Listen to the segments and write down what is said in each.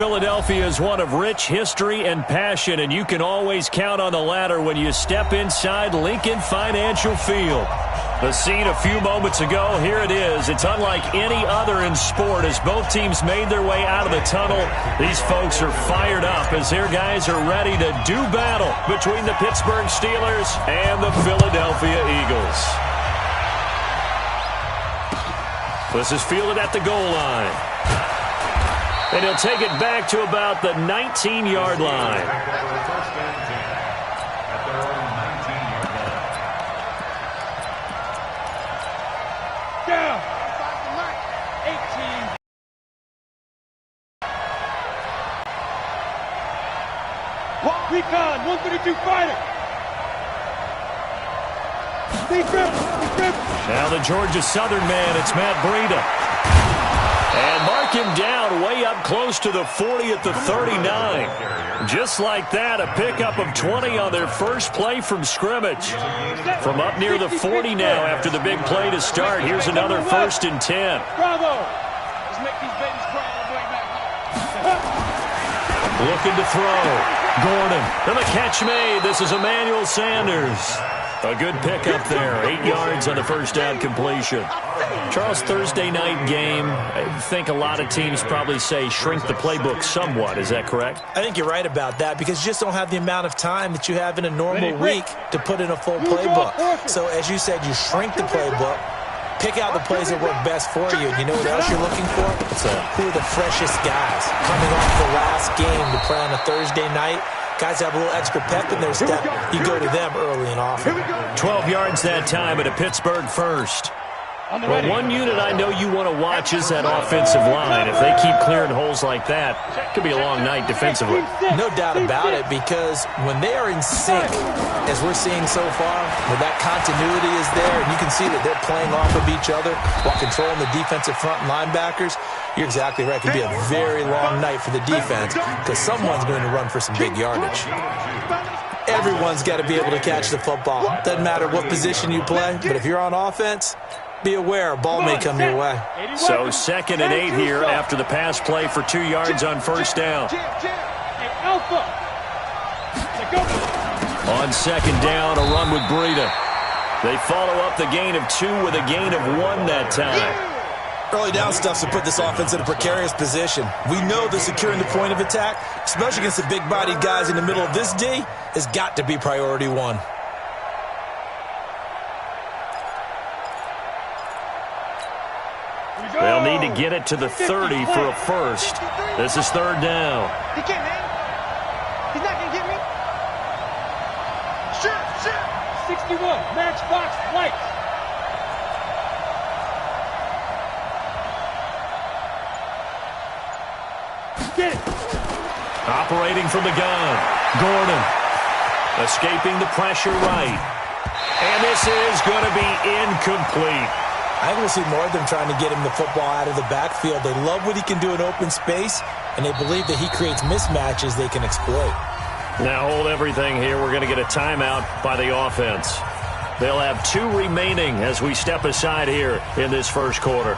Philadelphia is one of rich history and passion, and you can always count on the latter when you step inside Lincoln Financial Field. The scene a few moments ago, here it is. It's unlike any other in sport as both teams made their way out of the tunnel. These folks are fired up as their guys are ready to do battle between the Pittsburgh Steelers and the Philadelphia Eagles. This is fielded at the goal line. And he'll take it back to about the 19-yard line. Down. 18. Recon, 132 fighter. Now the Georgia Southern man, it's Matt Breida. And mark him down way up close to the 40 at the 39. Just like that, a pickup of 20 on their first play from scrimmage. From up near the 40 now after the big play to start. Here's another 1st and 10. Bravo. Let's make these babies cry on the way back home. Looking to throw. Gordon. And the catch made. This is Emmanuel Sanders. A good pickup there. 8 yards on the first down completion. Charles, Thursday night game, I think a lot of teams probably say shrink the playbook somewhat. Is that correct? I think you're right about that because you just don't have the amount of time that you have in a normal week to put in a full playbook. So as you said, you shrink the playbook, pick out the plays that work best for you. And you know what else you're looking for? Who are the freshest guys coming off the last game to play on a Thursday night? Guys have a little extra pep in their step. You go to them early and often. 12 yards that time at a Pittsburgh first. Well, one unit I know you want to watch is that offensive line. If they keep clearing holes like that, it could be a long night defensively. No doubt about it, because when they are in sync, as we're seeing so far, when that continuity is there, and you can see that they're playing off of each other while controlling the defensive front linebackers, you're exactly right. It could be a very long night for the defense because someone's going to run for some big yardage. Everyone's got to be able to catch the football. Doesn't matter what position you play, but if you're on offense, be aware, a ball may come your way. So 2nd and 8 here after the pass play for 2 yards on first down. On 2nd down, a run with Breida. They follow up the gain of 2 with a gain of 1 that time. Early down stuff's to put this offense in a precarious position. We know that securing the point of attack, especially against the big-bodied guys in the middle of this D, has got to be priority 1. They'll need to get it to the 30 for a first. This is 3rd down. He can't, man. He's not going to get me. Sure. 61, matchbox lights. Get it. Operating from the gun. Gordon. Escaping the pressure right. And this is going to be incomplete. I will see more of them trying to get him the football out of the backfield. They love what he can do in open space, and they believe that he creates mismatches they can exploit. Now hold everything here. We're going to get a timeout by the offense. They'll have 2 remaining as we step aside here in this first quarter.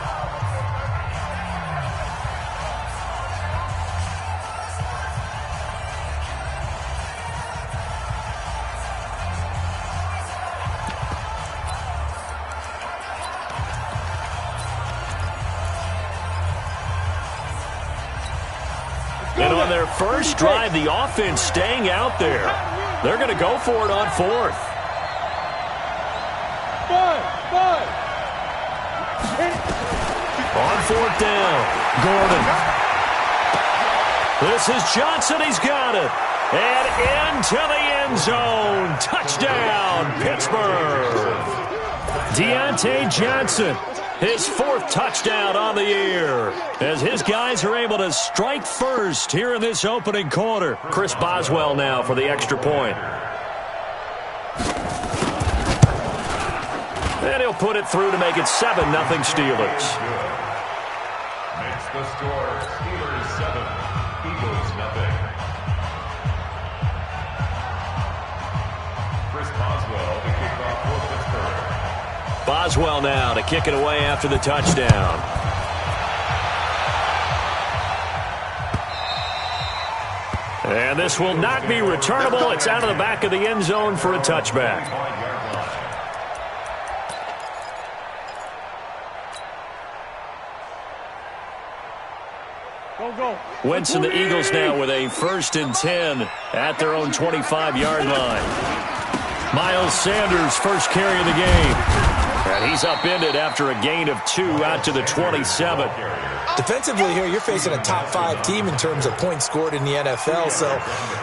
And on their first drive, the offense staying out there. They're going to go for it on 4th. On 4th down, Gordon. This is Johnson. He's got it. And into the end zone. Touchdown, Pittsburgh. Deontay Johnson. His 4th touchdown on the year as his guys are able to strike first here in this opening quarter. Chris Boswell now for the extra point. And he'll put it through to make it 7-0 Steelers. Makes the score Steelers 7, Eagles 0. Chris Boswell to kick off for Pittsburgh. Boswell now to kick it away after the touchdown. And this will not be returnable. It's out of the back of the end zone for a touchback. Go. Wentz and the Eagles now with a 1st and 10 at their own 25-yard line. Miles Sanders, first carry of the game. And he's upended after a gain of 2 out to the 27. Defensively here, you're facing a top-5 team in terms of points scored in the NFL. So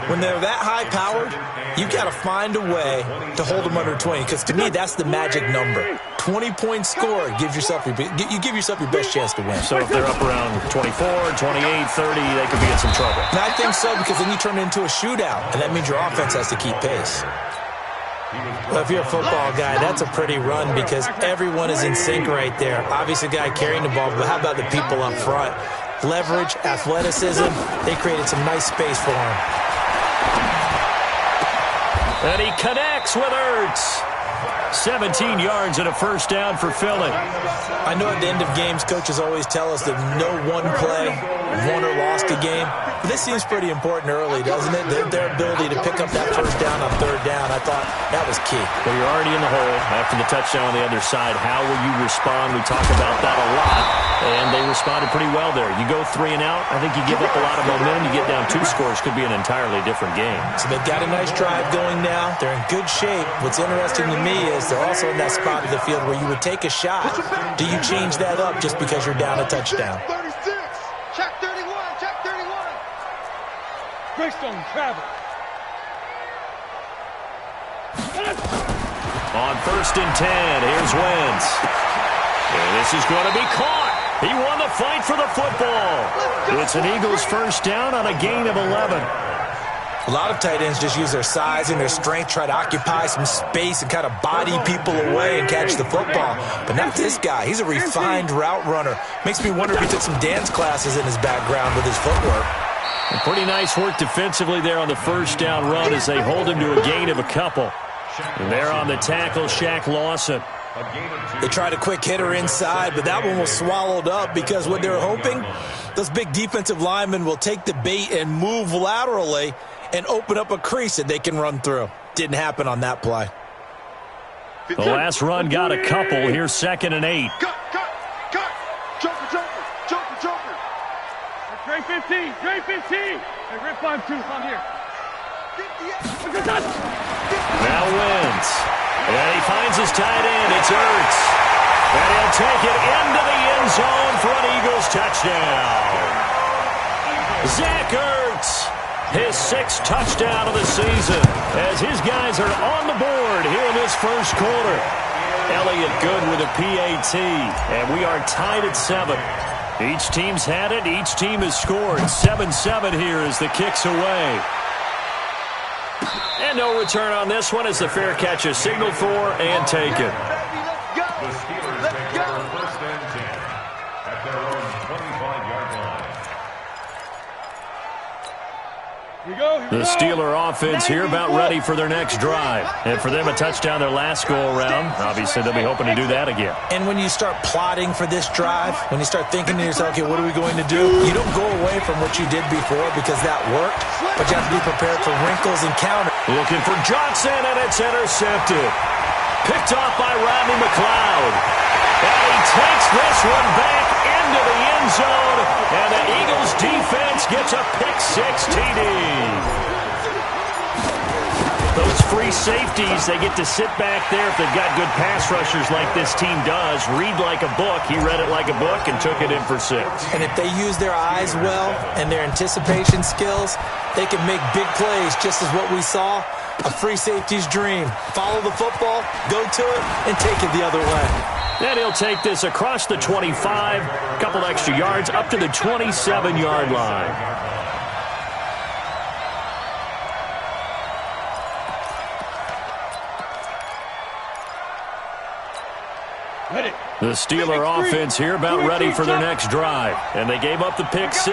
when they're that high-powered, you've got to find a way to hold them under 20. Because to me, that's the magic number. 20 points scored gives yourself you give yourself your best chance to win. So if they're up around 24, 28, 30, they could be in some trouble. And I think so, because then you turn it into a shootout, and that means your offense has to keep pace. Well, if you're a football guy, that's a pretty run because everyone is in sync right there. Obviously, the guy carrying the ball, but how about the people up front? Leverage, athleticism, they created some nice space for him. And he connects with Ertz. 17 yards and a first down for Philly. I know at the end of games, coaches always tell us that no one play won or lost a game. But this seems pretty important early, doesn't it? Their ability to pick up that first down on 3rd down, I thought that was key. Well, you're already in the hole after the touchdown on the other side. How will you respond? We talk about that a lot, and they responded pretty well there. You go 3 and out, I think you give up a lot of momentum. You get down 2 scores, could be an entirely different game. So they've got a nice drive going now. They're in good shape. What's interesting to me is they're also in that spot of the field where you would take a shot. Do you change that up just because you're down a touchdown? 36. Check 31. Check 31. Greystone travel. On 1st and 10, here's Wentz. And this is going to be caught. He won the fight for the football. It's an Eagles first down on a gain of 11. A lot of tight ends just use their size and their strength, try to occupy some space and kind of body people away and catch the football. But not this guy. He's a refined route runner. Makes me wonder if he took some dance classes in his background with his footwork. Pretty nice work defensively there on the first down run as they hold him to a gain of a couple. And there on the tackle, Shaq Lawson. They tried a quick hitter inside, but that one was swallowed up because what they're hoping, those big defensive linemen will take the bait and move laterally and open up a crease that they can run through. Didn't happen on that play. The last run got a couple. Here's 2nd and 8. Cut. Joker. Dre 15. Hey, Rip 5-2 on here. Now Wentz. And he finds his tight end. It's Ertz. And he'll take it into the end zone for an Eagles touchdown. Zach Ertz. His 6th touchdown of the season as his guys are on the board here in this first quarter. Elliott good with a PAT, and we are tied at 7. Each team's had it. Each team has scored. 7-7 here as the kick's away. And no return on this one as the fair catch is signaled for and taken. The Steelers take over 1st and 10 at their own 25-yard line. The Steeler offense here about ready for their next drive. And for them, a touchdown their last go-around. Obviously, they'll be hoping to do that again. And when you start plotting for this drive, when you start thinking to yourself, okay, what are we going to do? You don't go away from what you did before because that worked, but you have to be prepared for wrinkles and counters. Looking for Johnson, and it's intercepted. Picked off by Rodney McLeod. And he takes this one back into the end zone, and the Eagles defense gets a pick-6 TD. Those free safeties, they get to sit back there if they've got good pass rushers like this team does. Read like a book. He read it like a book and took it in for 6. And if they use their eyes well and their anticipation skills, they can make big plays, just as what we saw. A free safety's dream. Follow the football, go to it, and take it the other way. And he'll take this across the 25, a couple extra yards, up to the 27-yard line. The Steeler offense here about ready for their next drive. And they gave up the pick-6,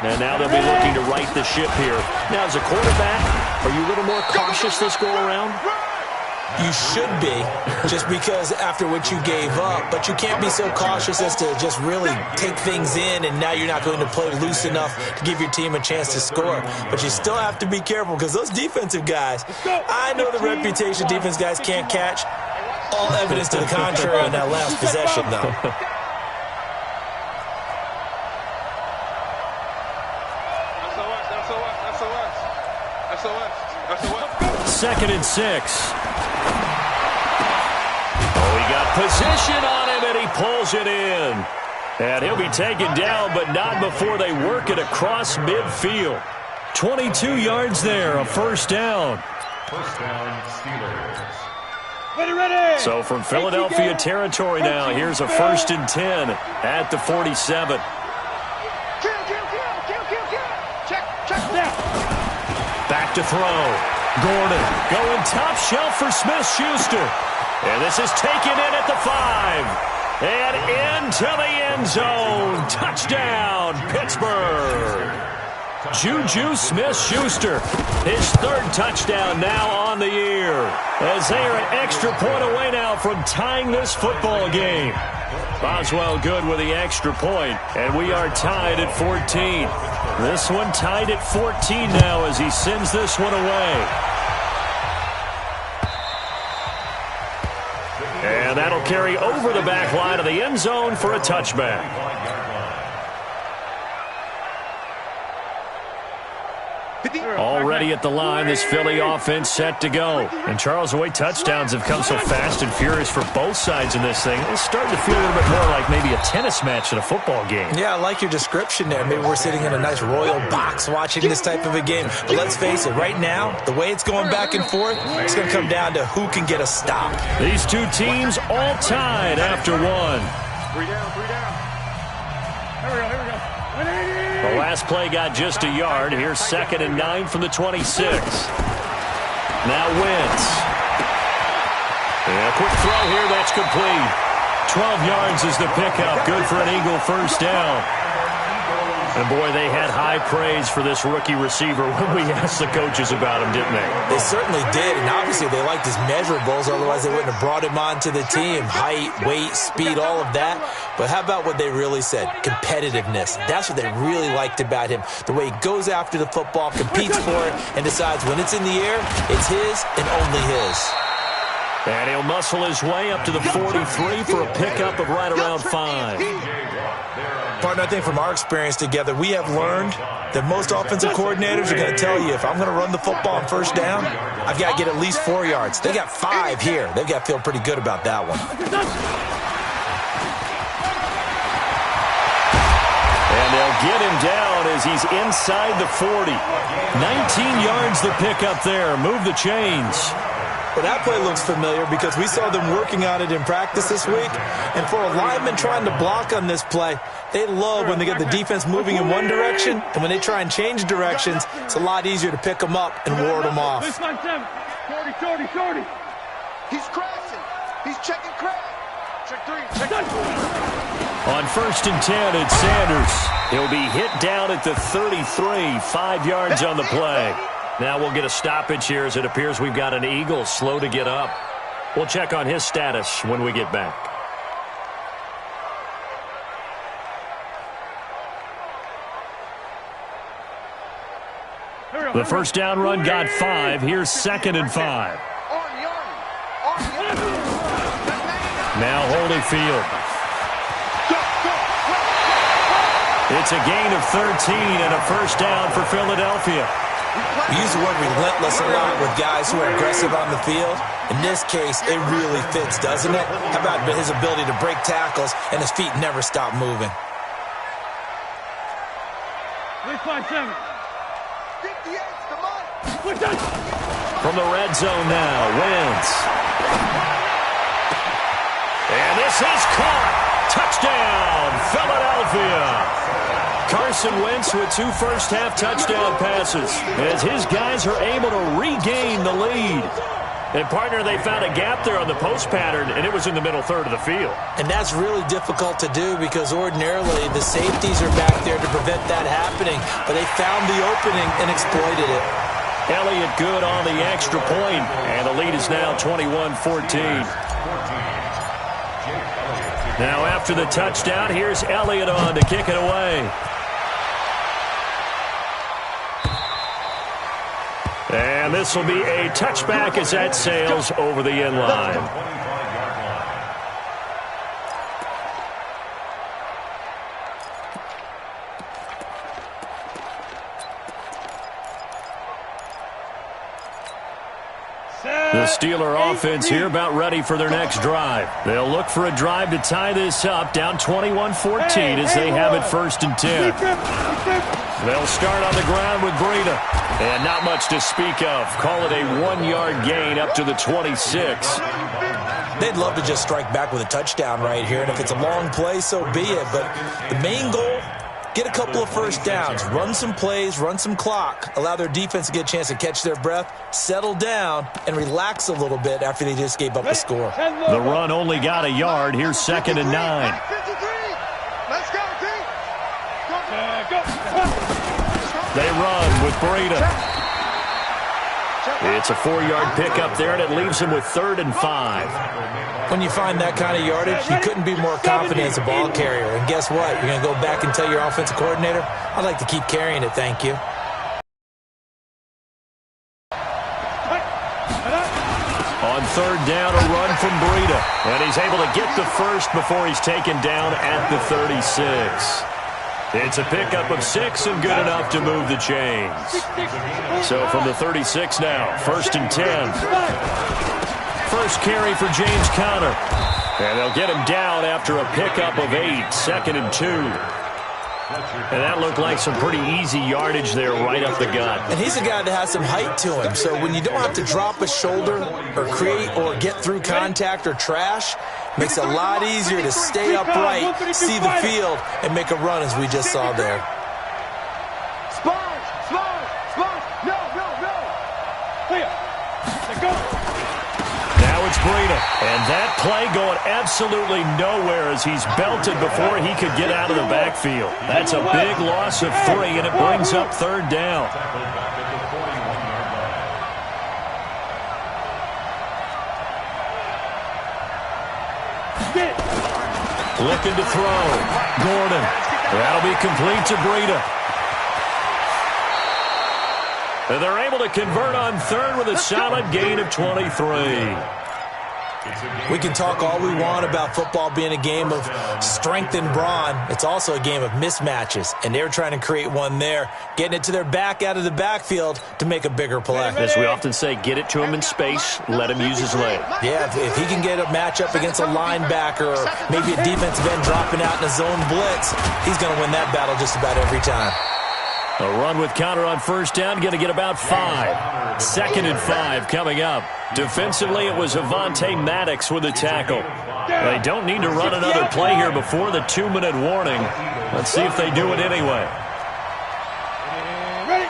and now they'll be looking to right the ship here. Now, as a quarterback, are you a little more cautious this go-around? You should be, just because after what you gave up, but you can't be so cautious as to just really take things in, and now you're not going to play loose enough to give your team a chance to score. But you still have to be careful, because those defensive guys, I know the reputation defense guys can't catch. All evidence to the contrary on that last possession, though. Second and 6. Position on him, and he pulls it in. And he'll be taken down, but not before they work it across midfield. 22 yards there, a first down. First down, Steelers. Ready. So from Philadelphia territory now, here's a 1st and 10 at the 47. Back to throw. Gordon going top shelf for Smith-Schuster. And this is taken in at the 5. And into the end zone. Touchdown, Pittsburgh. Juju Smith-Schuster, his 3rd touchdown now on the year, as they are an extra point away now from tying this football game. Boswell good with the extra point, and we are tied at 14. This one tied at 14 now as he sends this one away. And that'll carry over the back line of the end zone for a touchback. Already at the line, this Philly offense set to go. And Charles, the way touchdowns have come so fast and furious for both sides in this thing, it's starting to feel a little bit more like maybe a tennis match than a football game. Yeah, I like your description there. Maybe we're sitting in a nice royal box watching this type of a game. But let's face it, right now, the way it's going back and forth, it's going to come down to who can get a stop. These two teams all tied after one. 3 down. Here we go. The last play got just a yard. Here's 2nd and 9 from the 26. Now Wentz. And a quick throw here, that's complete. 12 yards is the pickup. Good for an Eagle first down. And, boy, they had high praise for this rookie receiver when we asked the coaches about him, didn't they? They certainly did, and obviously they liked his measurables, otherwise they wouldn't have brought him onto the team. Height, weight, speed, all of that. But how about what they really said? Competitiveness. That's what they really liked about him. The way he goes after the football, competes for it, and decides when it's in the air, it's his and only his. And he'll muscle his way up to the 43 for a pickup of right around 5. Partner, I think from our experience together, we have learned that most offensive coordinators are going to tell you, if I'm going to run the football on first down, I've got to get at least 4 yards. They got 5 here. They've got to feel pretty good about that one. And they'll get him down as he's inside the 40. 19 yards the pickup there. Move the chains. Well, that play looks familiar because we saw them working on it in practice this week. And for a lineman trying to block on this play, they love when they get the defense moving in one direction. And when they try and change directions, it's a lot easier to pick them up and ward them off. 40. He's crashing. He's checking crash. Check 3. Check 3. On 1st and 10, it's Sanders. He'll be hit down at the 33, 5 yards on the play. Now we'll get a stoppage here as it appears we've got an Eagle slow to get up. We'll check on his status when we get back. The first down run got 5. Here's 2nd and 5. Now Holyfield. It's a gain of 13 and a first down for Philadelphia. We use the word relentless a lot with guys who are aggressive on the field. In this case, it really fits, doesn't it? How about his ability to break tackles and his feet never stop moving? 357. 58, come on. From the red zone now, Wentz. And this is caught. Touchdown, Philadelphia. Carson Wentz with 2 first-half touchdown passes as his guys are able to regain the lead. And, partner, they found a gap there on the post pattern, and it was in the middle third of the field. And that's really difficult to do because ordinarily the safeties are back there to prevent that happening. But they found the opening and exploited it. Elliott good on the extra point, and the lead is now 21-14. Now after the touchdown, here's Elliott on to kick it away. And this will be a touchback as that sails over the end line. The Steeler offense here about ready for their next drive. They'll look for a drive to tie this up, down 21-14 as they have it 1st and 10. They'll start on the ground with Breida. And not much to speak of. Call it a 1-yard gain up to the 26. They'd love to just strike back with a touchdown right here, and if it's a long play, so be it. But the main goal, get a couple of first downs, run some plays, run some clock, allow their defense to get a chance to catch their breath, settle down, and relax a little bit after they just gave up a score. The run only got a yard. Here's 2nd and 9. Let's go, team. They run with Breida. It's a 4-yard pickup there, and it leaves them with 3rd and 5. When you find that kind of yardage, you couldn't be more confident as a ball carrier. And guess what? You're going to go back and tell your offensive coordinator, I'd like to keep carrying it, thank you. On 3rd down, a run from Breida. And he's able to get the first before he's taken down at the 36. It's a pickup of 6 and good enough to move the chains. So from the 36 now, 1st and 10. First carry for James Conner. And they'll get him down after a pickup of 8, 2nd and 2. And that looked like some pretty easy yardage there right up the gut. And he's a guy that has some height to him. So when you don't have to drop a shoulder or create or get through contact or trash, makes it a lot easier to stay upright, see the field, and make a run as we just saw there. Now it's Breida. And that play going absolutely nowhere as he's belted before he could get out of the backfield. That's a big loss of 3, and it brings up 3rd down. Looking to throw. Gordon. That'll be complete to Breida. And they're able to convert on 3rd with a solid gain of 23. We can talk all we want about football being a game of strength and brawn. It's also a game of mismatches, and they're trying to create one there, getting it to their back out of the backfield to make a bigger play. As we often say, get it to him in space, let him use his leg. Yeah, if he can get a matchup against a linebacker or maybe a defensive end dropping out in a zone blitz, he's going to win that battle just about every time. A run with Conner on 1st down, going to get about 5. 2nd and 5 coming up. Defensively, it was Avonte Maddox with a tackle. They don't need to run another play here before the 2-minute warning. Let's see if they do it anyway. Ready?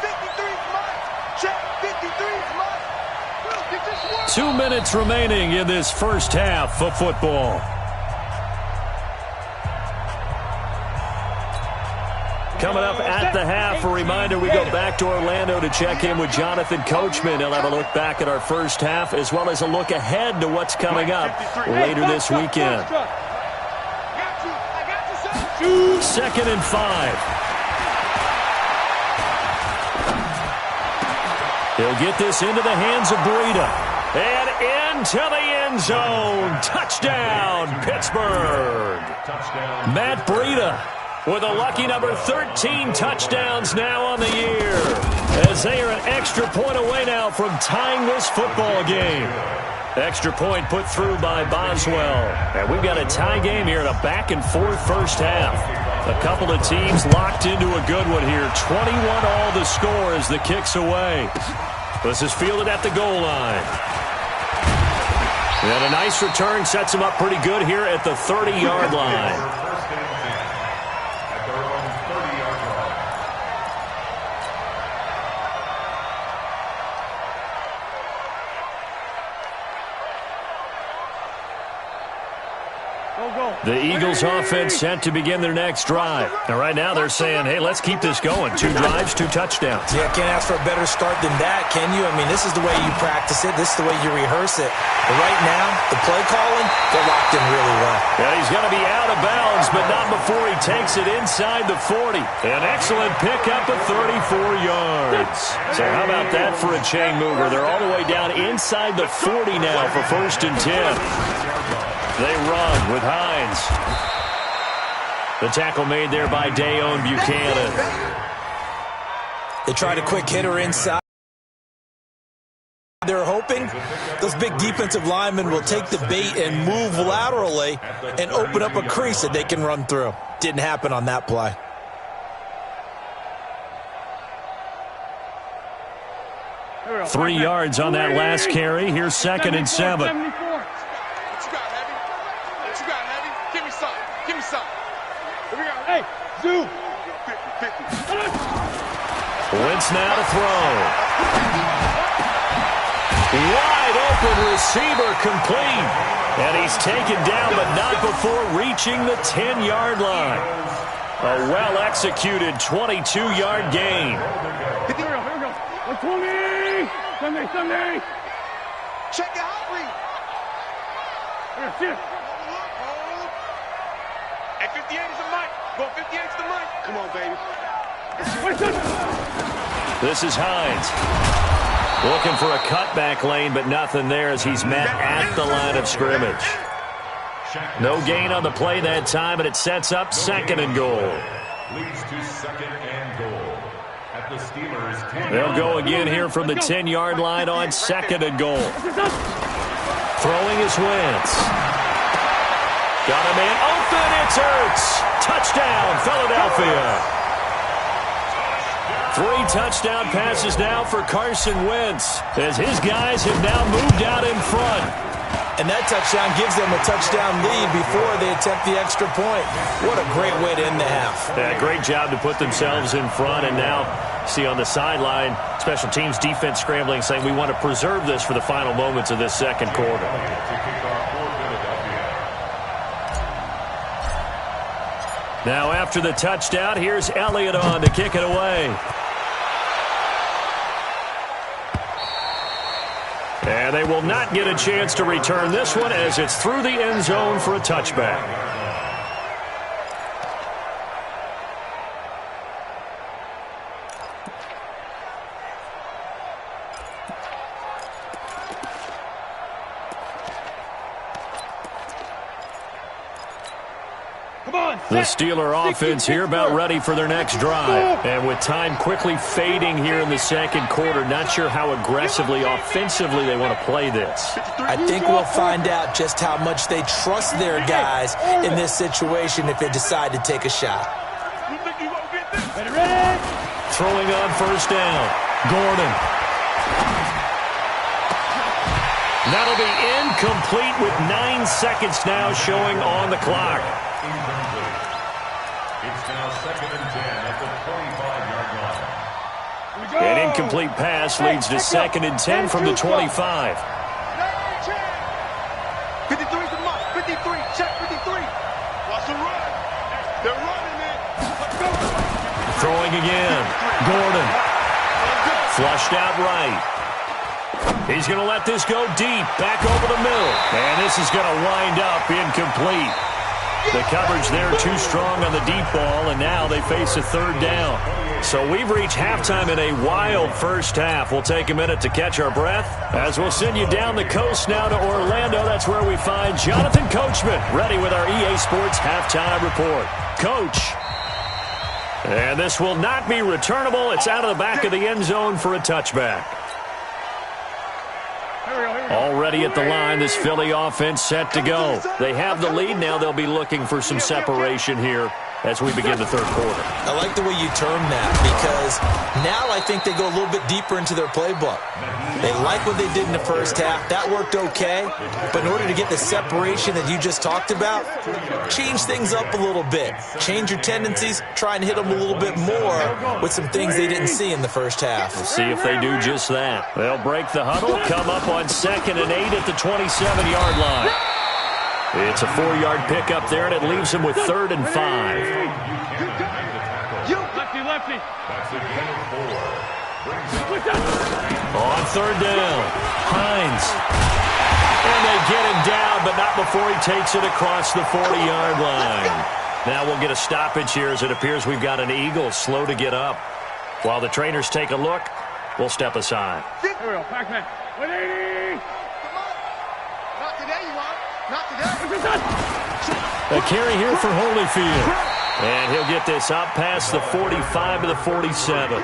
53 is mine. Check. 53 is mine. You just won. 2 minutes remaining in this first half of football. Coming up at the half, a reminder, we go back to Orlando to check in with Jonathan Coachman. He'll have a look back at our first half as well as a look ahead to what's coming up later this weekend. 2nd and 5. He'll get this into the hands of Breida. And into the end zone. Touchdown, Pittsburgh. Matt Breida with a lucky number 13 touchdowns now on the year, as they are an extra point away now from tying this football game. Extra point put through by Boswell. And we've got a tie game here in a back-and-forth first half. A couple of teams locked into a good one here. 21 all the score as the kick's away. This is fielded at the goal line. And a nice return sets him up pretty good here at the 30-yard line. Go. The Eagles offense set to begin their next drive. And right now they're saying, hey, let's keep this going. 2 drives, 2 touchdowns. Yeah, can't ask for a better start than that, can you? I mean, this is the way you practice it. This is the way you rehearse it. But right now, the play calling, they're locked in really well. Yeah, he's going to be out of bounds, but not before he takes it inside the 40. An excellent pickup of 34 yards. So how about that for a chain mover? They're all the way down inside the 40 now for 1st and 10. They run with Hines. The tackle made there by Dayon Buchanan. They tried a quick hitter inside. They're hoping those big defensive linemen will take the bait and move laterally and open up a crease that they can run through. Didn't happen on that play. Three yards on that last carry. Here's 2nd and 7. Hey, Zoo! Wentz now to throw. Wide open receiver complete. And he's taken down, but not before reaching the 10-yard line. A well-executed 22-yard gain. Here we go. 120! Sunday! Check it out, Reed. Here, sit. Hey, 58 is the mic. Go 58 is the mic. Come on, baby. This is Hines. Looking for a cutback lane, but nothing there as he's met at the line of scrimmage. No gain on the play that time, and it sets up 2nd and goal. Leads to 2nd and goal. At the Steelers' 10. They'll go again here from the 10-yard line on 2nd and goal. Throwing is Wentz. Got a man open. It's Ertz. Touchdown, Philadelphia. 3 touchdown passes now for Carson Wentz as his guys have now moved out in front. And that touchdown gives them a touchdown lead before they attempt the extra point. What a great way to end the half. Yeah, great job to put themselves in front. And now, see on the sideline, special teams defense scrambling, saying we want to preserve this for the final moments of this 2nd quarter. Now after the touchdown, here's Elliott on to kick it away. And they will not get a chance to return this one as it's through the end zone for a touchback. The Steeler offense here about ready for their next drive. And with time quickly fading here in the 2nd quarter, not sure how aggressively, offensively they want to play this. I think we'll find out just how much they trust their guys in this situation if they decide to take a shot. Throwing on 1st down. Gordon. That'll be incomplete with 9 seconds now showing on the clock. It's now 2nd and 10 at the 25-yard line. An incomplete pass leads to 2nd and 10 from the 25. 53's the mark. 53. Check 53. Watch the run. They're running it. Let's go. Throwing again. Gordon. Flushed out right. He's going to let this go deep. Back over the middle. And this is going to wind up incomplete. The coverage there too strong on the deep ball, and now they face a 3rd down. So we've reached halftime in a wild first half. We'll take a minute to catch our breath as we'll send you down the coast now to Orlando. That's where we find Jonathan Coachman ready with our EA Sports halftime report. Coach. And this will not be returnable. It's out of the back of the end zone for a touchback. Already at the line, this Philly offense set to go. They have the lead. Now they'll be looking for some separation here as we begin the 3rd quarter. I like the way you term that because now I think they go a little bit deeper into their playbook. They like what they did in the first half. That worked okay. But in order to get the separation that you just talked about, change things up a little bit. Change your tendencies. Try and hit them a little bit more with some things they didn't see in the first half. We'll see if they do just that. They'll break the huddle, come up on 2nd and 8 at the 27-yard line. It's a 4-yard pickup there, and it leaves him with 3rd and 5. Lefty, lefty. That's a gain of 4. On 3rd down, Hines. And they get him down, but not before he takes it across the 40-yard line. Now we'll get a stoppage here as it appears we've got an Eagle slow to get up. While the trainers take a look, we'll step aside. Here we go, Pac-Man. 180. Not today, you want. Not today. A carry here for Holyfield. And he'll get this up past the 45 to the 47.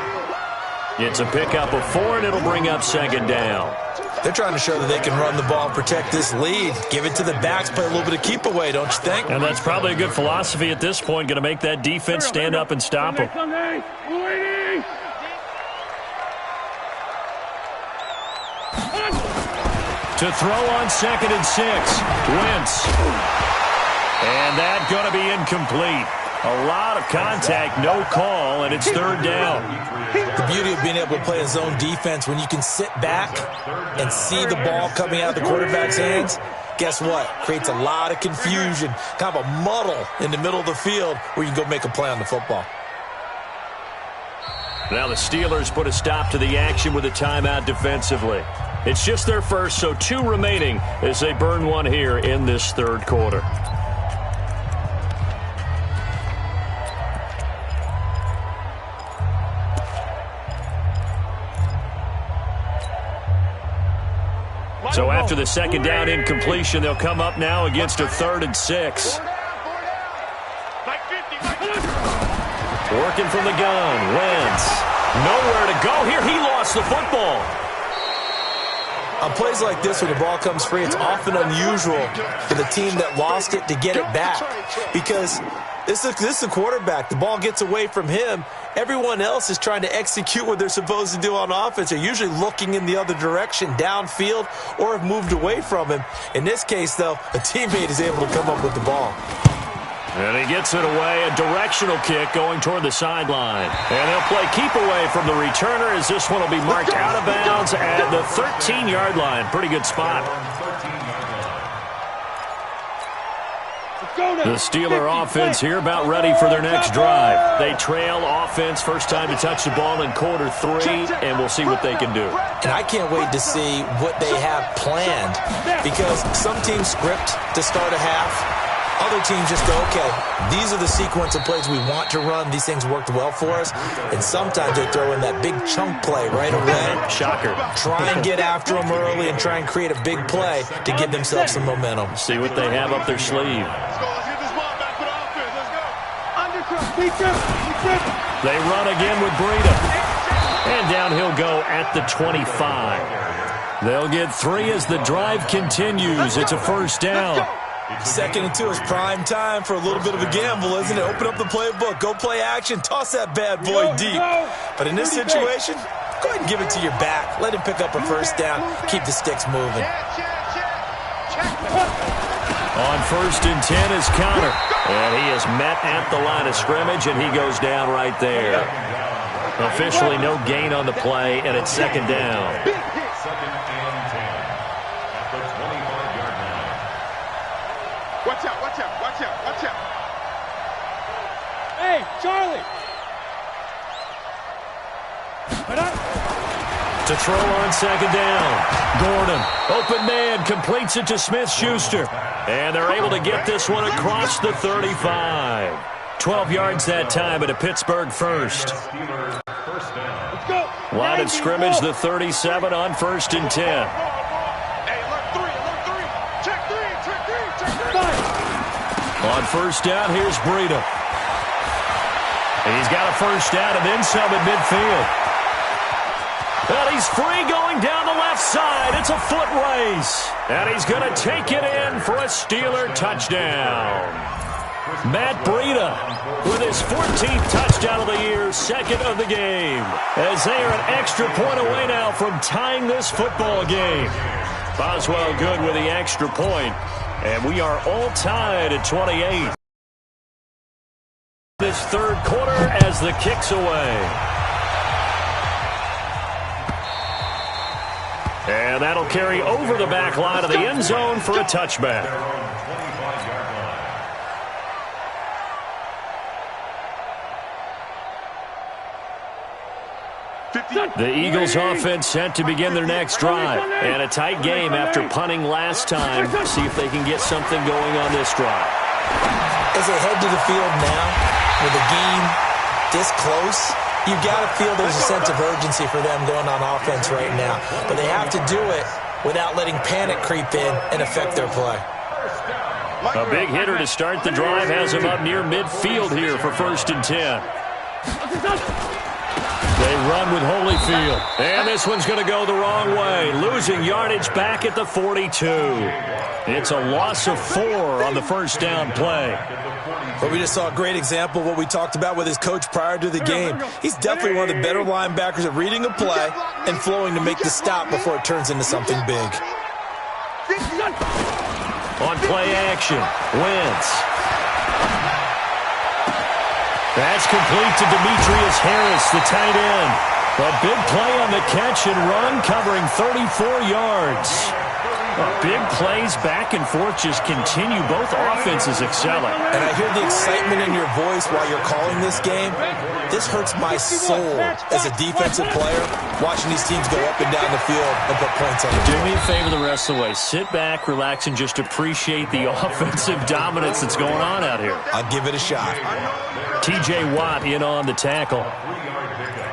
It's a pickup of 4, and it'll bring up 2nd down. They're trying to show that they can run the ball and protect this lead. Give it to the backs, play a little bit of keep away, don't you think? And that's probably a good philosophy at this point, going to make that defense stand up and stop them. Sunday, 280. To throw on 2nd and 6. Wentz. And that's going to be incomplete. A lot of contact, no call, and it's 3rd down. The beauty of being able to play a zone defense when you can sit back and see the ball coming out of the quarterback's hands, guess what? Creates a lot of confusion, kind of a muddle in the middle of the field where you can go make a play on the football. Now the Steelers put a stop to the action with a timeout defensively. It's just their first, so 2 remaining as they burn one here in this 3rd quarter. So after the 2nd down incompletion, they'll come up now against a 3rd and 6. Working from the gun, Wentz. Nowhere to go here. He lost the football. On plays like this, when the ball comes free, it's often unusual for the team that lost it to get it back. Because this is a quarterback. The ball gets away from him. Everyone else is trying to execute what they're supposed to do on offense. They're usually looking in the other direction, downfield, or have moved away from him. In this case, though, a teammate is able to come up with the ball. And he gets it away, a directional kick going toward the sideline. And they'll play keep away from the returner as this one will be marked out of bounds at the 13-yard line. Pretty good spot. The Steeler offense here about ready for their next drive. They trail offense, first time to touch the ball in Q3, and we'll see what they can do. And I can't wait to see what they have planned, because some teams script to start a half. Other teams just go, okay, these are the sequence of plays we want to run. These things worked well for us. And sometimes they throw in that big chunk play right away. Shocker. Try and get after them early and try and create a big play to give themselves some momentum. See what they have up their sleeve. Let's go. Let's get this ball back for the offense. Let's go. They run again with Breida. And down he'll go at the 25. They'll get 3 as the drive continues. It's a first down. 2nd and 2 is prime time for a little bit of a gamble, isn't it? Open up the playbook, go play action, toss that bad boy deep. But in this situation, go ahead and give it to your back. Let him pick up a first down. Keep the sticks moving. On 1st and 10 is Connor. And he is met at the line of scrimmage, and he goes down right there. Officially no gain on the play, and it's 2nd down. 2nd and 10 at the 25-yard line. Watch out, watch out, watch out, watch out. Hey, Charlie. To throw on 2nd down. Gordon, open man, completes it to Smith-Schuster. And they're able to get this one across the 35. 12 yards that time, and a Pittsburgh first. First down. Let's go. Line of scrimmage, the 37 on 1st and 10. Hey, alert 3, alert 3. Check 3, check 3, check 3. On 1st down, here's Breida. And he's got a first down and then some at midfield. And he's free going down the left side. It's a foot race. And he's going to take it in for a Steeler touchdown. Matt Breida with his 14th touchdown of the year, 2nd of the game. As they are an extra point away now from tying this football game. Boswell good with the extra point. And we are all tied at 28. This 3rd quarter as the kick's away. And that'll carry over the back line of the end zone for a touchback. The Eagles offense set to begin their next drive. And a tight game after punting last time. See if they can get something going on this drive. As they head to the field now, with the game this close, you've got to feel there's a sense of urgency for them going on offense right now. But they have to do it without letting panic creep in and affect their play. A big hitter to start the drive has him up near midfield here for 1st and 10. They run with Holyfield. And this one's going to go the wrong way. Losing yardage back at the 42. It's a loss of 4 on the first down play. But we just saw a great example of what we talked about with his coach prior to the game. He's definitely one of the better linebackers at reading a play and flowing to make the stop before it turns into something big. On play action, Wentz. That's complete to Demetrius Harris, the tight end. A big play on the catch and run, covering 34 yards. Big plays back and forth just continue. Both offenses excelling. And I hear the excitement in your voice while you're calling this game. This hurts my soul as a defensive player, watching these teams go up and down the field and put points on the board. Do me a favor the rest of the way. Sit back, relax, and just appreciate the offensive dominance that's going on out here. I'll give it a shot. T.J. Watt in on the tackle. 3-yard pickup.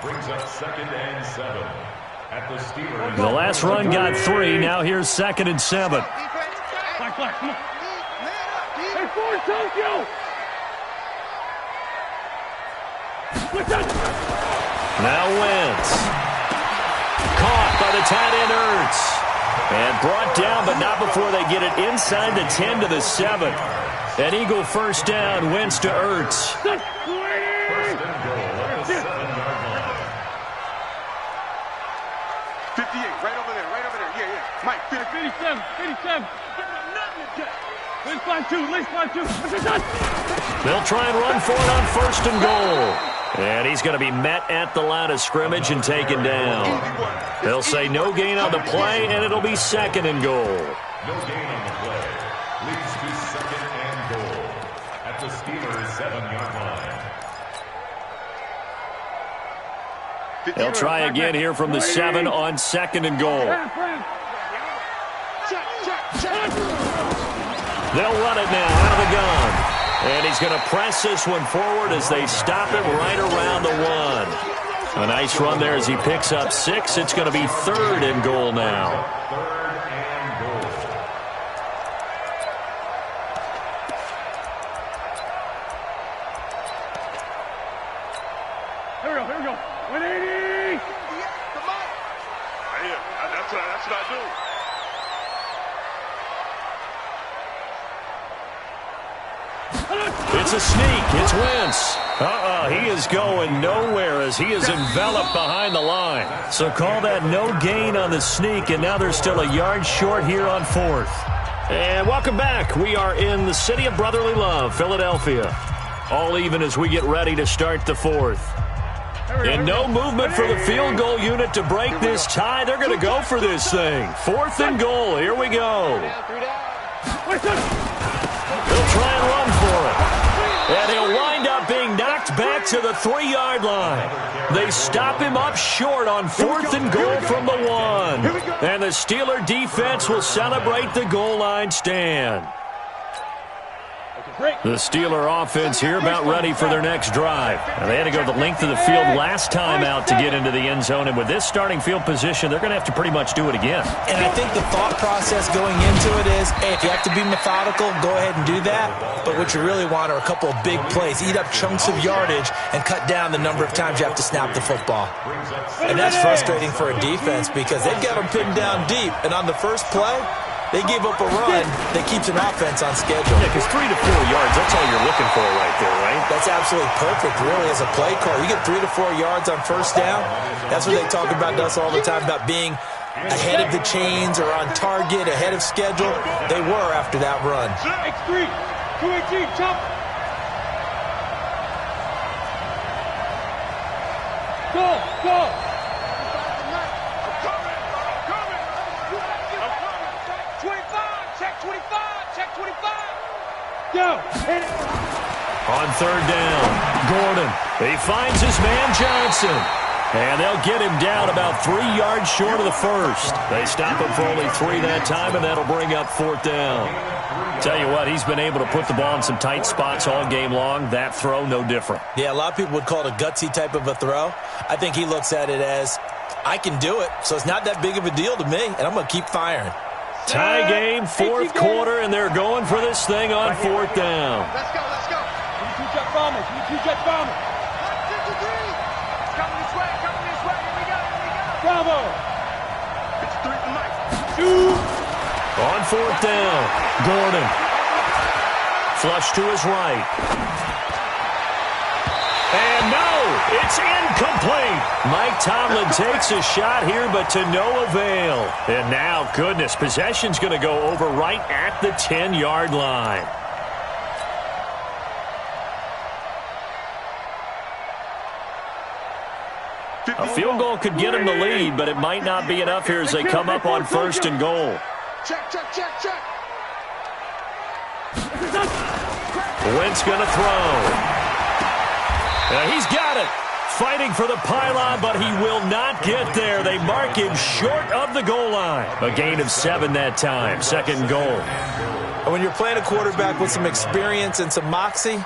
Brings up 2nd and 7. At the Steelers. The last run got 3. Now here's 2nd and 7. Flag, come on. Hey, forward, Tokyo! Now Wentz. Caught by the tight end Ertz. And brought down, but not before they get it inside the 10 to the 7. An Eagle first down, Wentz to Ertz. 1st and goal at the 7-yard line. 58, right over there. Yeah. Mike, 57. List 5-2. They'll try and run for it on 1st and goal. And he's going to be met at the line of scrimmage and taken down. They'll say no gain on the play, and it'll be 2nd and goal. No gain on the play. Leads to 2nd and goal at the Steelers' 7-yard line. They'll try again here from the 7 on 2nd and goal. They'll run it now out of the gun. And he's going to press this one forward as they stop him right around the 1. A nice run there as he picks up 6. It's going to be 3rd and goal now. 3rd and goal. Here we go. 180! come on. Right here. That's what I do. It's a sneak. It's Wentz. He is going nowhere as he is enveloped behind the line. So call that no gain on the sneak, and now they're still a yard short here on 4th. And welcome back. We are in the city of brotherly love, Philadelphia. All even as we get ready to start the 4th. And no movement for the field goal unit to break this tie. They're going to go for this thing. 4th and goal. Here we go. They'll try and run for it. And he'll wind up being knocked back to the 3-yard line. They stop him up short on 4th and goal from the 1. And the Steeler defense will celebrate the goal line stand. The Steeler offense here about ready for their next drive. Now, they had to go the length of the field last time out to get into the end zone. And with this starting field position, they're going to have to pretty much do it again. And I think the thought process going into it is, hey, if you have to be methodical, go ahead and do that. But what you really want are a couple of big plays. Eat up chunks of yardage and cut down the number of times you have to snap the football. And that's frustrating for a defense because they've got them pinned down deep. And on the first play, they gave up a run that keeps an offense on schedule. Yeah, because 3 to 4 yards, that's all you're looking for right there, right? That's absolutely perfect, really, as a play call. You get 3 to 4 yards on first down. That's what they talk about to us all the time, about being ahead of the chains or on target, ahead of schedule. They were after that run. X3, 218, chop. Go. Go! On 3rd down, Gordon. He finds his man Johnson. And they'll get him down about 3 yards short of the first. They stop him for only 3 that time, and that'll bring up 4th down. Tell you what, he's been able to put the ball in some tight spots all game long. That throw, no different. Yeah, a lot of people would call it a gutsy type of a throw. I think he looks at it as, I can do it, so it's not that big of a deal to me, and I'm going to keep firing. Tie game, 4th quarter, and they're going for this thing on 4th down. Let's go, let's go. We need 2 jet bombers. We need 2 jet bombers. 53. Coming this way, coming this way. Here we go, here we go. Bravo. It's 3 to Mike. 2. On 4th down, Gordon. Flush to his right. And no, it's incomplete. Mike Tomlin takes a shot here, but to no avail. And now, goodness, possession's going to go over right at the 10-yard line. A field goal could get him the lead, but it might not be enough here as they come up on 1st and goal. Check, check, check, check. Wentz going to throw. He's got it. Fighting for the pylon, but he will not get there. They mark him short of the goal line. A gain of 7 that time. 2nd and goal. And when you're playing a quarterback with some experience and some moxie,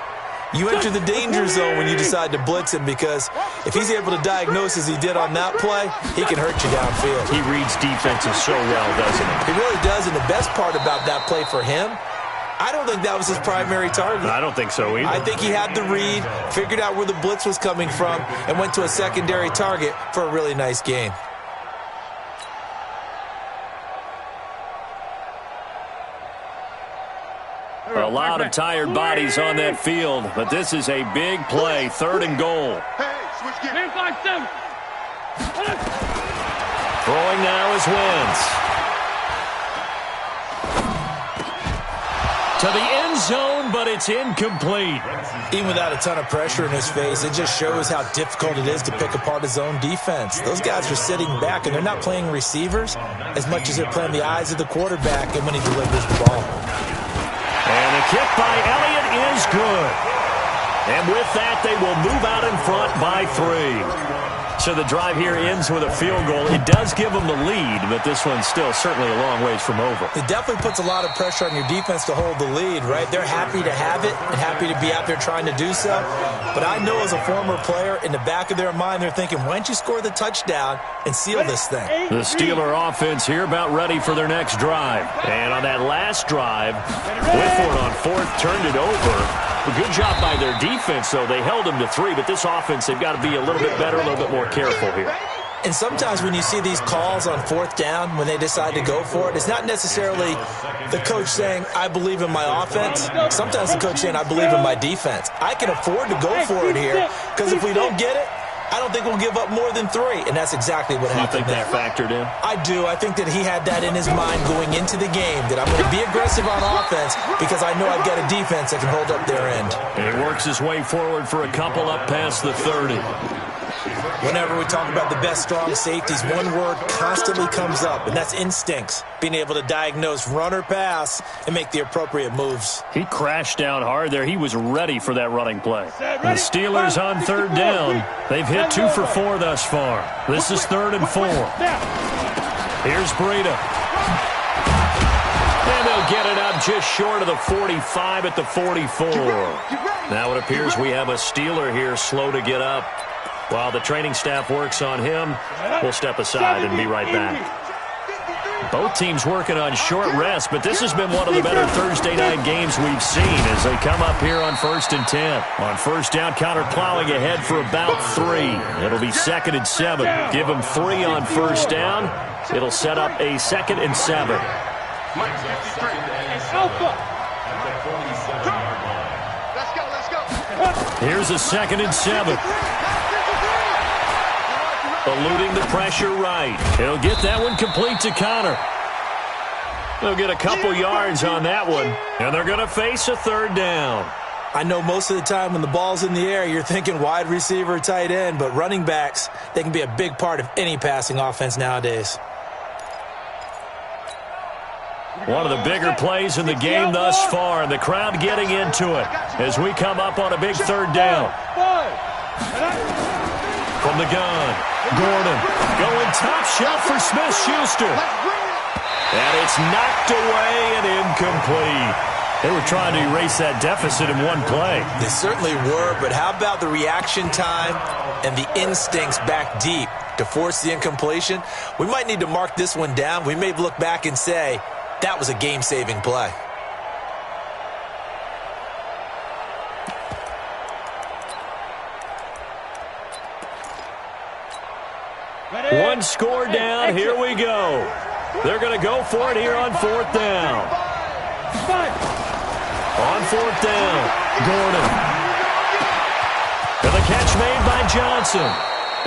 you enter the danger zone when you decide to blitz him, because if he's able to diagnose as he did on that play, he can hurt you downfield. He reads defenses so well, doesn't he? He really does, and the best part about that play for him, I don't think that was his primary target. I don't think so either. I think he had the read, figured out where the blitz was coming from, and went to a secondary target for a really nice gain. A lot of tired bodies on that field, but this is a big play. 3rd and goal. Hey, switch gears. 10-5-7. Throwing now is Wentz. To the end zone, but it's incomplete. Even without a ton of pressure in his face, it just shows how difficult it is to pick apart his own defense. Those guys are sitting back, and they're not playing receivers as much as they're playing the eyes of the quarterback and when he delivers the ball. And the kick by Elliott is good. And with that, they will move out in front by 3. So the drive here ends with a field goal. It does give them the lead, but this one's still certainly a long ways from over. It definitely puts a lot of pressure on your defense to hold the lead, right? They're happy to have it and happy to be out there trying to do so. But I know as a former player, in the back of their mind, they're thinking, why don't you score the touchdown and seal this thing? The Steeler offense here about ready for their next drive. And on that last drive, Whitford on 4th turned it over. A good job by their defense, though. They held them to 3, but this offense, they've got to be a little bit better, a little bit more careful here. And sometimes when you see these calls on 4th down, when they decide to go for it, it's not necessarily the coach saying, I believe in my offense. Sometimes the coach saying, I believe in my defense. I can afford to go for it here, because if we don't get it, I don't think we'll give up more than 3, and that's exactly what happened. You think that factored in? I do. I think that he had that in his mind going into the game, that I'm going to be aggressive on offense because I know I've got a defense that can hold up their end. And he works his way forward for a couple up past the 30. Whenever we talk about the best strong safeties, one word constantly comes up, and that's instincts. Being able to diagnose run or pass and make the appropriate moves. He crashed down hard there. He was ready for that running play. The Steelers on 3rd down. They've hit 2 for 4 thus far. This is 3rd and 4. Here's Breida. And they'll get it up just short of the 45 at the 44. Now it appears we have a Steeler here slow to get up. While the training staff works on him, we'll step aside and be right back. Both teams working on short rest, but this has been one of the better Thursday night games we've seen as they come up here on 1st and 10. On 1st down, Connor plowing ahead for about 3. It'll be 2nd and 7. Give them 3 on 1st down. It'll set up a 2nd and 7. Here's a 2nd and 7. Eluding the pressure right. He'll get that one complete to Connor. They'll get a couple yards on that one, and they're going to face a 3rd down. I know most of the time when the ball's in the air, you're thinking wide receiver, tight end, but running backs, they can be a big part of any passing offense nowadays. One of the bigger plays in the game thus far, and the crowd getting into it as we come up on a big 3rd down. From from the gun. Gordon going top shelf for Smith-Schuster. And it's knocked away and incomplete. They were trying to erase that deficit in one play. They certainly were, but how about the reaction time and the instincts back deep to force the incompletion? We might need to mark this one down. We may look back and say, that was a game-saving play. One score down. Here we go. They're going to go for it here on fourth down. On fourth down, Gordon. And the catch made by Johnson.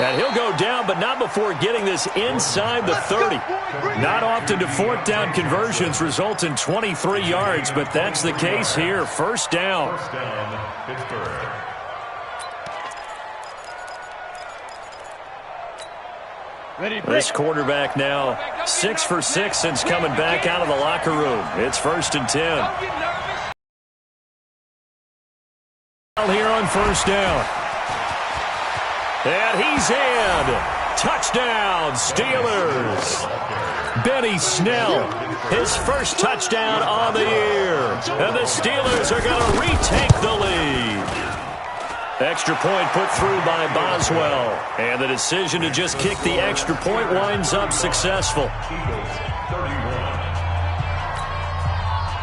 And he'll go down, but not before getting this inside the 30. Not often do fourth down conversions result in 23 yards, but that's the case here. First down. First down, Pittsburgh. This quarterback now 6 for 6 since coming back out of the locker room. It's 1st and 10. Here on first down. And he's in. Touchdown, Steelers. Benny Snell, his first touchdown on the year. And the Steelers are going to retake the lead. Extra point put through by Boswell. And the decision to just kick the extra point winds up successful. Eagles 31.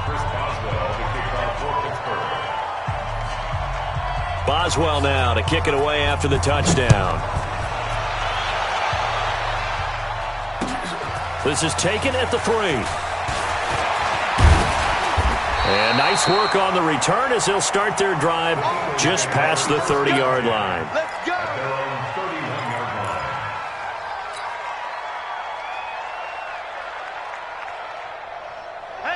Chris Boswell to kick off for Pittsburgh. Boswell now to kick it away after the touchdown. This is taken at the 3. And nice work on the return as they'll start their drive just past the 30-yard line. Let's go. At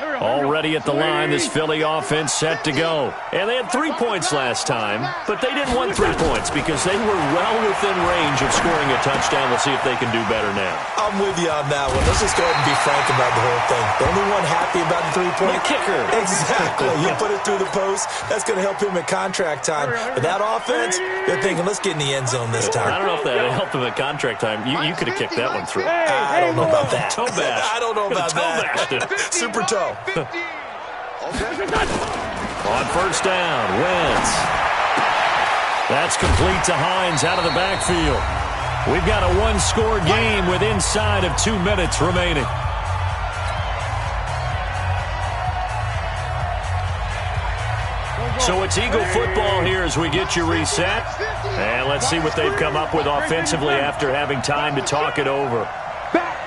their own 31-yard line. Already at the line, this Philly offense set to go. And they had 3 points last time, but they didn't want 3 points because they were well within range of scoring a touchdown. We'll see if they can do better now. I'm with you on that one. Let's just go ahead and be frank about the whole thing. The only one happy about the 3-point kicker. Exactly. You put it through the post. That's going to help him at contract time. But that offense, they're thinking, let's get in the end zone this time. I don't know if that helped him at contract time. You could have kicked that one through. I don't know about that. Toe bash. I don't know about that. Super toe. On first down, Wentz. That's complete to Hines out of the backfield. We've got a one-score game with inside of 2 minutes remaining. So it's Eagle football here as we get you reset. And let's see what they've come up with offensively after having time to talk it over. Back.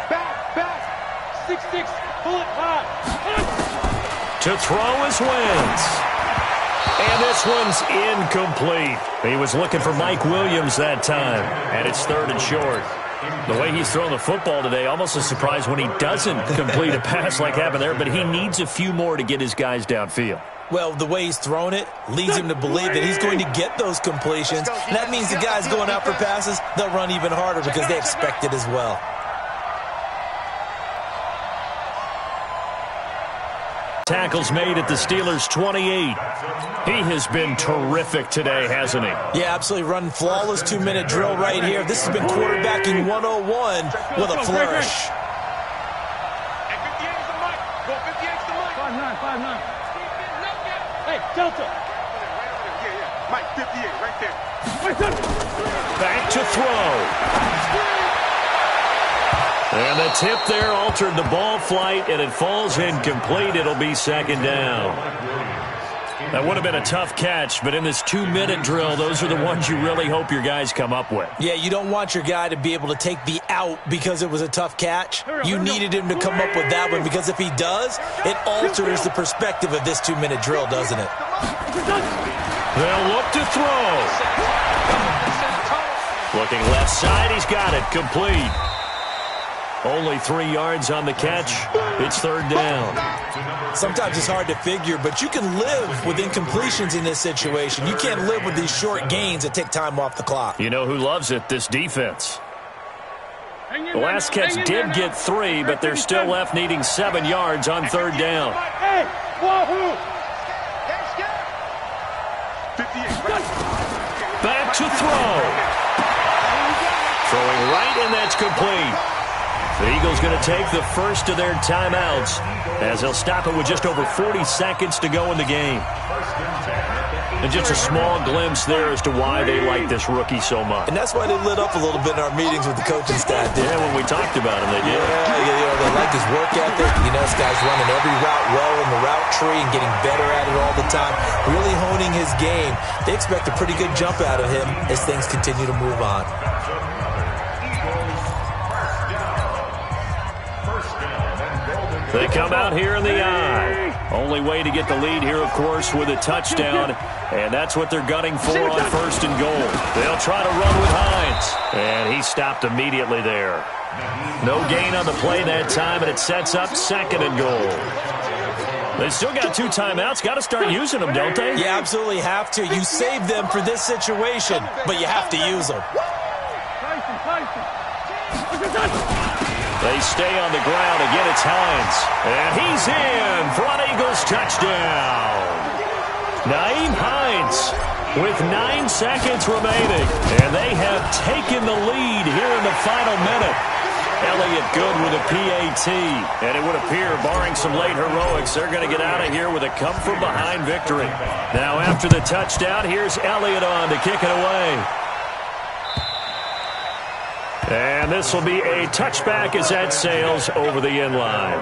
6-6, pull it high. To throw is Wentz. And this one's incomplete. He was looking for Mike Williams that time. And it's 3rd and short. The way he's thrown the football today, almost a surprise when he doesn't complete a pass like happened there. But he needs a few more to get his guys downfield. Well, the way he's thrown it leads him to believe that he's going to get those completions. And that means the guys going out for passes, they'll run even harder because they expect it as well. Tackles made at the Steelers' 28. He has been terrific today, hasn't he? Yeah, absolutely running flawless 2-minute drill right here. This has been quarterbacking 101 with a flourish. Hey, 58 is the mic. Go 58 is the mic. 5'9". Hey, Delta. Yeah. Mike, 58 right there. Back to throw. And the tip there altered the ball flight, and it falls incomplete. It'll be 2nd down. That would have been a tough catch, but in this 2-minute drill, those are the ones you really hope your guys come up with. Yeah, you don't want your guy to be able to take the out because it was a tough catch. You needed him to come up with that one because if he does, it alters the perspective of this 2-minute drill, doesn't it? They'll look to throw. Looking left side, he's got it, complete. Only 3 yards on the catch. It's 3rd down. Sometimes it's hard to figure, but you can live with incompletions in this situation. You can't live with these short gains that take time off the clock. You know who loves it? This defense. The last catch did get 3, but they're still left needing 7 yards on 3rd down. Hey, wahoo! Back Back to throw. Throwing right, and that's complete. The Eagles going to take the first of their timeouts as they'll stop it with just over 40 seconds to go in the game. And just a small glimpse there as to why they like this rookie so much. And that's why they lit up a little bit in our meetings with the coaching staff. Yeah, when we talked about him, they did. Yeah, they like his work ethic. This guy's running every route well in the route tree and getting better at it all the time, really honing his game. They expect a pretty good jump out of him as things continue to move on. They come out here in the eye. Only way to get the lead here, of course, with a touchdown. And that's what they're gunning for on first and goal. They'll try to run with Hines. And he stopped immediately there. No gain on the play that time, and it sets up second and goal. They still got 2 timeouts. Got to start using them, don't they? You absolutely have to. You save them for this situation, but you have to use them. They stay on the ground. Again, it's Hines. And he's in for an Eagles touchdown. Nyheim Hines with 9 seconds remaining. And they have taken the lead here in the final minute. Elliott good with a PAT. And it would appear, barring some late heroics, they're going to get out of here with a come-from-behind victory. Now, after the touchdown, here's Elliott on to kick it away. And this will be a touchback as that sails over the end line.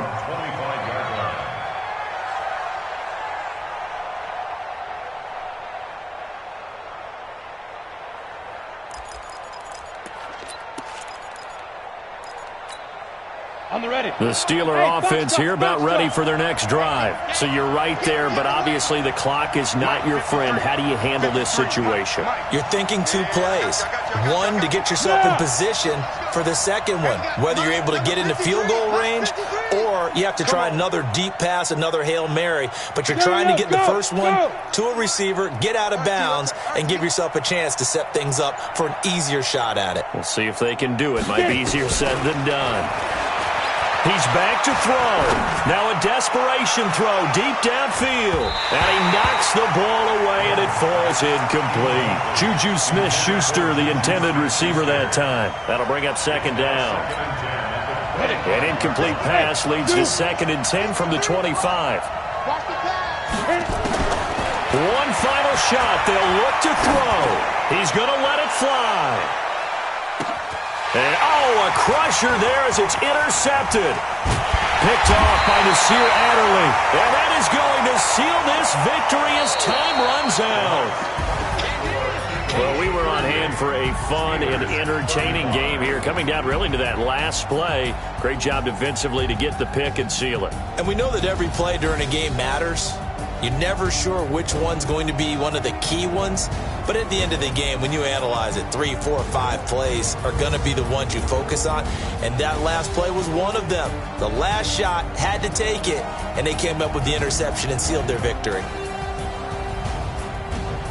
On the ready. The Steeler offense here about ready for their next drive. So you're right there, but obviously the clock is not your friend. How do you handle this situation? You're thinking 2 plays. One, to get yourself in position for the second one, whether you're able to get into field goal range or you have to try another deep pass, another Hail Mary. But you're trying to get the first one to a receiver, get out of bounds, and give yourself a chance to set things up for an easier shot at it. We'll see if they can do it. Might be easier said than done. He's back to throw. Now a desperation throw deep downfield. And he knocks the ball away, and it falls incomplete. Juju Smith-Schuster, the intended receiver that time. That'll bring up second down. An incomplete pass leads to 2nd and 10 from the 25. One final shot. They'll look to throw. He's going to let it fly. And, a crusher there as it's intercepted. Picked off by Nasir Adderley. And that is going to seal this victory as time runs out. Well, we were on hand for a fun and entertaining game here, coming down really to that last play. Great job defensively to get the pick and seal it. And we know that every play during a game matters. You're never sure which one's going to be one of the key ones. But at the end of the game, when you analyze it, 3, 4, 5 plays are going to be the ones you focus on. And that last play was one of them. The last shot had to take it, and they came up with the interception and sealed their victory.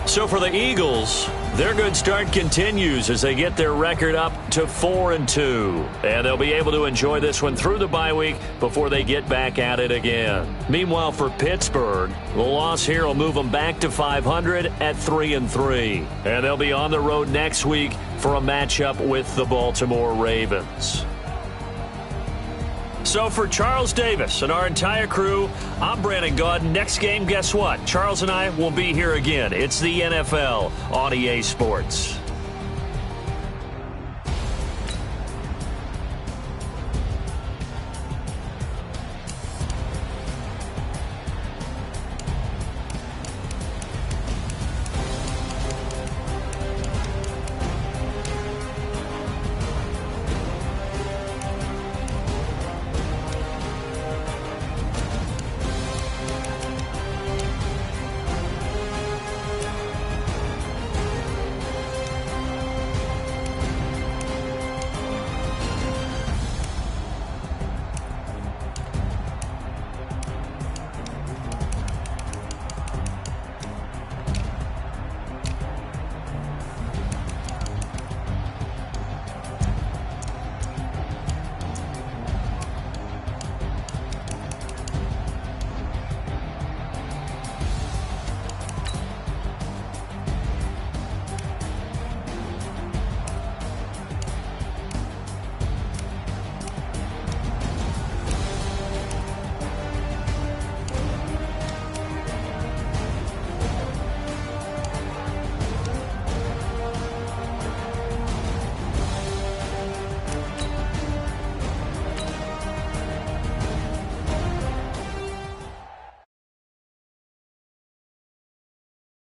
So for the Eagles, their good start continues as they get their record up to 4-2. And they'll be able to enjoy this one through the bye week before they get back at it again. Meanwhile, for Pittsburgh, the loss here will move them back to 500 at 3-3. And they'll be on the road next week for a matchup with the Baltimore Ravens. So for Charles Davis and our entire crew, I'm Brandon Gaudin. Next game, guess what? Charles and I will be here again. It's the NFL on EA Sports.